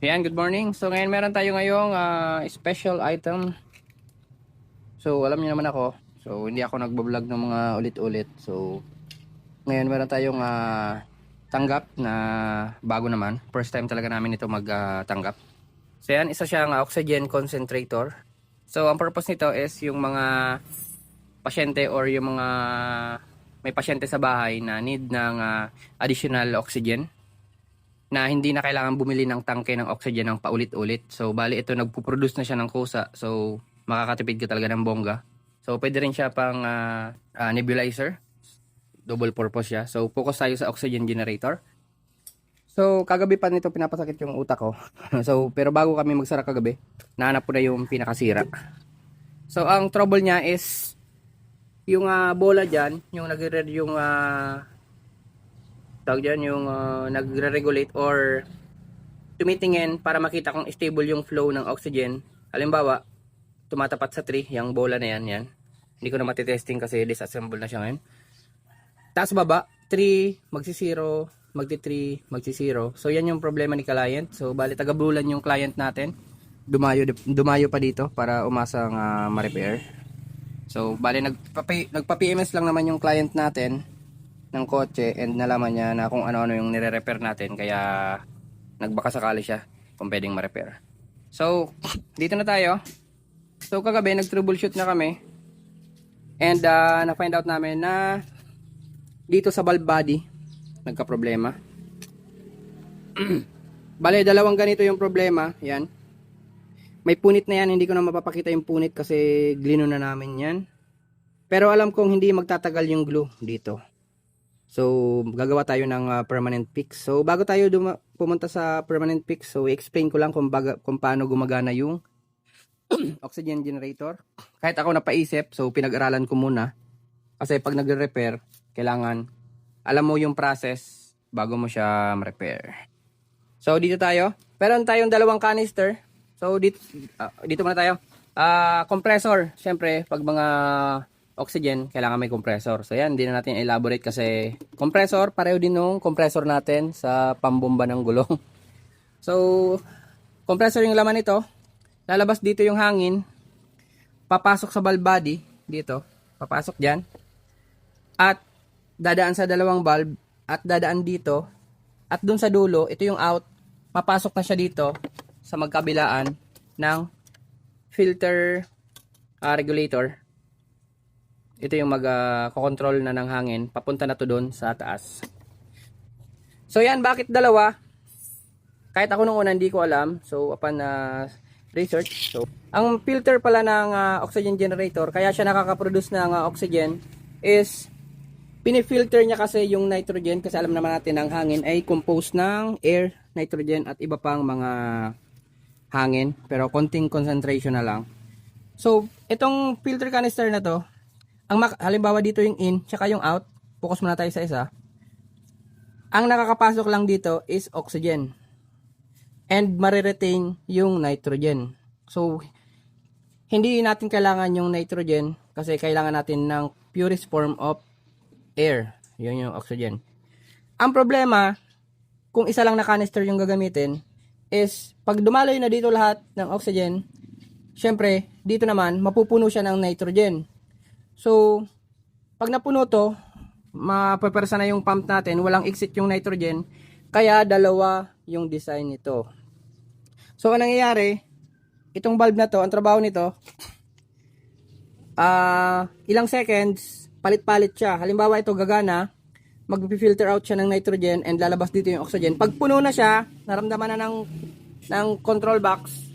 Yan, good morning. So ngayon meron tayo ngayong special item. So alam niyo naman ako. So hindi ako nagbo-vlog ng mga ulit-ulit. So ngayon meron tayong tanggap na bago naman. First time talaga namin ito magtanggap. So yan, isa siyang oxygen concentrator. So ang purpose nito is yung mga pasyente or yung mga may pasyente sa bahay na need ng additional oxygen, na hindi na kailangan bumili ng tangke ng oxygen ng paulit-ulit. So bali ito nagpo-produce na siya ng kusa. So makakatipid ka talaga ng bongga. So pwede rin siya pang nebulizer. Double purpose siya. So focus tayo sa oxygen generator. So kagabi pa nito pinapasakit yung utak ko. So pero bago kami magsara kagabi, nahanap ko na yung pinakasira. So ang trouble niya is yung bola diyan, yung nagre-red yung tawag dyan, yung nagre-regulate or tumitingin para makita kung stable yung flow ng oxygen. Halimbawa, tumatapat sa 3, yung bola na yan. Hindi ko na matitesting kasi disassemble na siya ngayon. Taas baba, 3, magsi-0, magti-3, magsi-0. So yan yung problema ni client. So bali taga-bulan yung client natin. Dumayo pa dito para umasang ma-repair. So bali nagpa-PMS lang naman yung client natin ng kotse, and nalaman niya na kung ano-ano yung nire-repair natin, kaya nagbaka sakali siya kung pwedeng ma-repair. So dito na tayo. So kagabi nag-troubleshoot na kami, and na-find out namin na dito sa valve body nagka-problema. Bale, dalawang ganito yung problema. Yan, may punit na yan. Hindi ko na mapapakita yung punit kasi glino na namin yan, pero alam kong hindi magtatagal yung glue dito. So gagawa tayo ng permanent fix. So bago tayo pumunta sa permanent fix, so i-explain ko lang kung paano gumagana yung oxygen generator. Kahit ako napaisip, so pinag-aralan ko muna. Kasi pag nagre-repair, kailangan alam mo yung process bago mo siya ma-repair. So dito tayo. Meron tayong dalawang canister. So dito muna tayo. Compressor. Siyempre, pag mga oxygen, kailangan may compressor. So yan, hindi na natin elaborate kasi compressor, pareho din nung compressor natin sa pambomba ng gulong. So, compressor yung laman nito. Lalabas dito yung hangin. Papasok sa valve body. Dito. Papasok dyan. At dadaan sa dalawang valve. At dadaan dito. At dun sa dulo, ito yung out. Papasok na siya dito sa magkabilaan ng filter regulator. Ito yung mag-control na ng hangin. Papunta na to doon sa taas. So yan, bakit dalawa? Kahit ako nung una hindi ko alam. So upon research. So ang filter pala ng oxygen generator, kaya siya nakaka-produce ng oxygen, is pinifilter niya kasi yung nitrogen. Kasi alam naman natin ang hangin ay composed ng air, nitrogen at iba pang mga hangin. Pero konting concentration na lang. So itong filter canister na to, halimbawa dito yung in, tsaka yung out. Focus muna tayo sa isa. Ang nakakapasok lang dito is oxygen. And mariretain yung nitrogen. So, hindi natin kailangan yung nitrogen kasi kailangan natin ng purest form of air. Yun yung oxygen. Ang problema, kung isa lang na canister yung gagamitin, is pag dumaloy na dito lahat ng oxygen, syempre, dito naman, mapupuno siya ng nitrogen. So, pag napuno to, mapapersa na yung pump natin, walang exit yung nitrogen, kaya dalawa yung design nito. So, anong nangyayari, itong valve na to, ang trabaho nito, ilang seconds, palit-palit siya. Halimbawa ito gagana, mag-filter out siya ng nitrogen and lalabas dito yung oxygen. Pag puno na siya, naramdaman na ng control box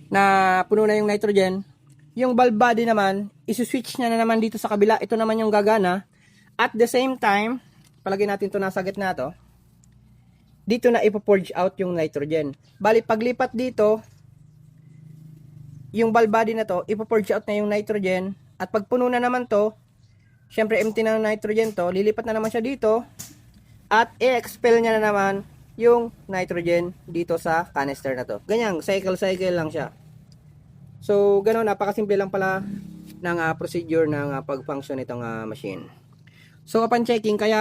na puno na yung nitrogen, yung valve body naman, isi-switch niya na naman dito sa kabila. Ito naman yung gagana. At the same time, palagay natin ito nasa gitna to. Dito na ipo-purge out yung nitrogen. Bali, paglipat dito, yung valve body na to, ipo-purge out na yung nitrogen. At pag puno na naman to, syempre empty na ng nitrogen to, lilipat na naman siya dito. At i-expel niya na naman yung nitrogen dito sa canister na to. Ganyan, cycle lang siya. So, gano'n, napakasimple lang pala ng procedure ng pag-function itong machine. So, upon checking, kaya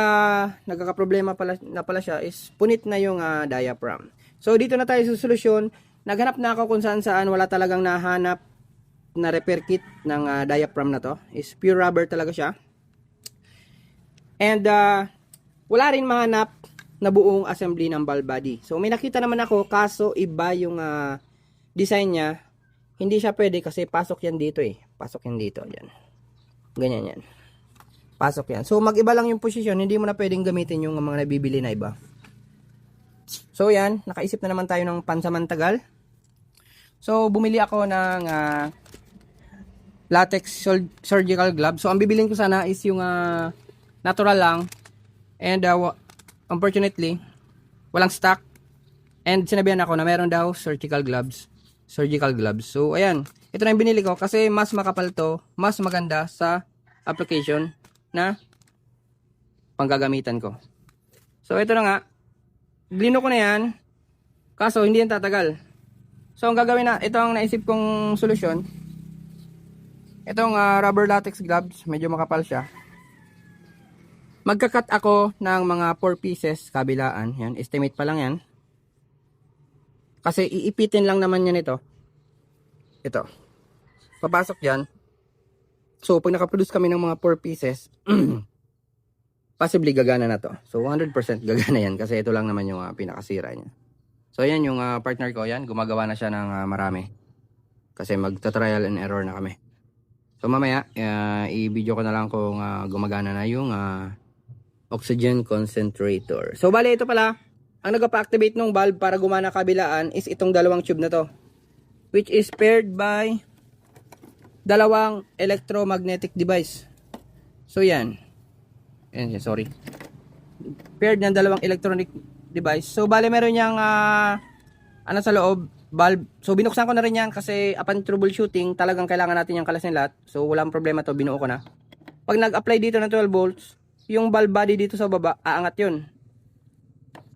nagkakaproblema na pala siya is punit na yung diaphragm. So dito na tayo sa solusyon. Naghanap na ako kung saan wala talagang nahanap na repair kit ng diaphragm na to. Is pure rubber talaga siya. And wala rin mahanap na buong assembly ng valve body. So may nakita naman ako, kaso iba yung design niya. Hindi siya pwede kasi pasok yan dito eh. Pasok yan dito. Yan. Ganyan yan. Pasok yan. So mag-iba lang yung posisyon. Hindi mo na pwedeng gamitin yung mga nabibili na iba. So yan, nakaisip na naman tayo ng pansamantagal. So bumili ako ng latex surgical glove. So ang bibilin ko sana is yung natural lang. And unfortunately, walang stock. And sinabihan ako na meron daw surgical gloves. So ayan, ito na yung binili ko kasi mas makapal to, mas maganda sa application na panggagamitan ko. So ito na nga. Glino ko na yan. Kaso hindi yan tatagal. So ang gagawin na, ito ang naisip kong solusyon. Itong rubber latex gloves, medyo makapal siya. Magkakat ako ng mga 4 pieces kabilaan. Yan, estimate pa lang yan. Kasi iipitin lang naman yan ito. Ito. Papasok yan. So pag nakaproduce kami ng mga 4 pieces, possibly gagana na to. So 100% gagana yan kasi ito lang naman yung pinakasira niya. So yan yung partner ko yan. Gumagawa na siya ng marami. Kasi magta-trial and error na kami. So mamaya, i-video ko na lang kung gumagana na yung oxygen concentrator. So bale ito pala, ang nagpa-activate ng valve para gumana kabilaan is itong dalawang tube na to. Which is paired by dalawang electromagnetic device. So yan. Sorry. Paired ng dalawang electronic device. So bale meron niyang ano sa loob, valve. So binuksan ko na rin yan kasi upon troubleshooting, talagang kailangan natin yung kalasin lahat. So walang problema to, binuo ko na. Pag nag-apply dito ng 12 volts, yung valve body dito sa baba, aangat yun.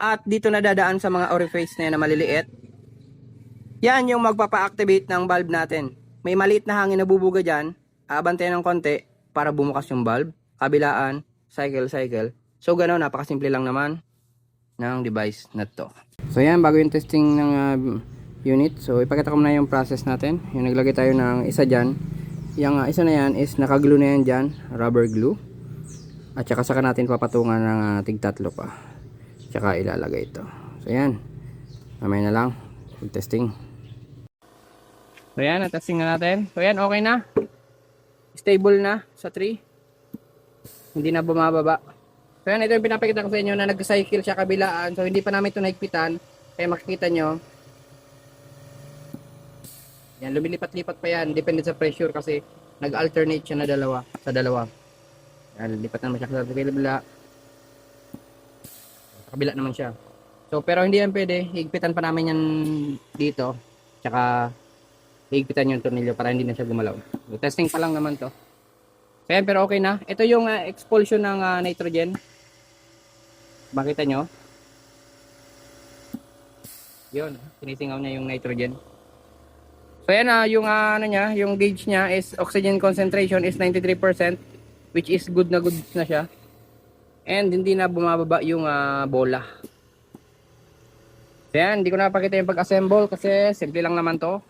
At dito na dadaan sa mga orifice na yan na maliliit. Yan yung magpapa-activate ng valve natin. May maliit na hangin na bubuga dyan, aabantayan ng konti para bumukas yung valve, kabilaan, cycle. So gano'n, napakasimple lang naman ng device na to. So yan, bago yung testing ng unit, so ipakita ko muna yung process natin. Yung naglagay tayo ng isa dyan. Yung isa na yan is nakaglue na yan dyan, rubber glue. At saka natin papatungan ng tig-tatlo pa. Tsaka ilalagay ito. So yan, mamaya na lang testing. So yan, testing na natin. So yan, okay na. Stable na sa 3. Hindi na bumababa. So yan, ito yung pinapakita ko sa inyo na nag-cycle siya kabilaan. So hindi pa namin ito naigpitan. Kaya makikita nyo. Yan, lumilipat-lipat pa yan. Depende sa pressure kasi nag-alternate siya na sa dalawa. Yan, lipat naman siya sa kabila. Sa kabila naman siya. So pero hindi yan pwede. Higpitan pa namin yan dito. Tsaka higpitan yung tornilyo para hindi na siya gumalaw. So, testing pa lang naman to. So yan, pero okay na. Ito yung expulsion ng nitrogen. Makita nyo. Yun, sinisingaw niya yung nitrogen. So yan, yung ano niya, yung gauge niya is oxygen concentration is 93%, which is good na siya. And hindi na bumababa yung bola. So yan, hindi ko napakita yung pag-assemble kasi simple lang naman to.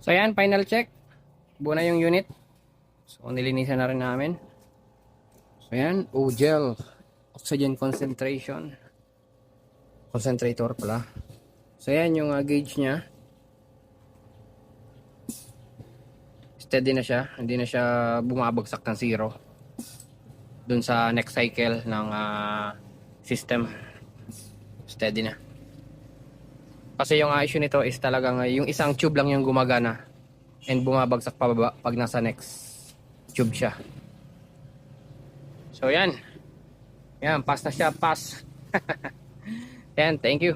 So yan, final check. Buo na yung unit. So nilinisan na rin namin. So yan, gel oxygen concentration. Concentrator pala. So yan yung gauge niya. Steady na siya, hindi na siya bumabagsak ng 0 dun sa next cycle ng system. Steady na. Kasi yung issue nito is talagang yung isang tube lang yung gumagana and bumabagsak pababa pag nasa next tube siya. So yan. Yan, pass na siya, pass. Yan, thank you.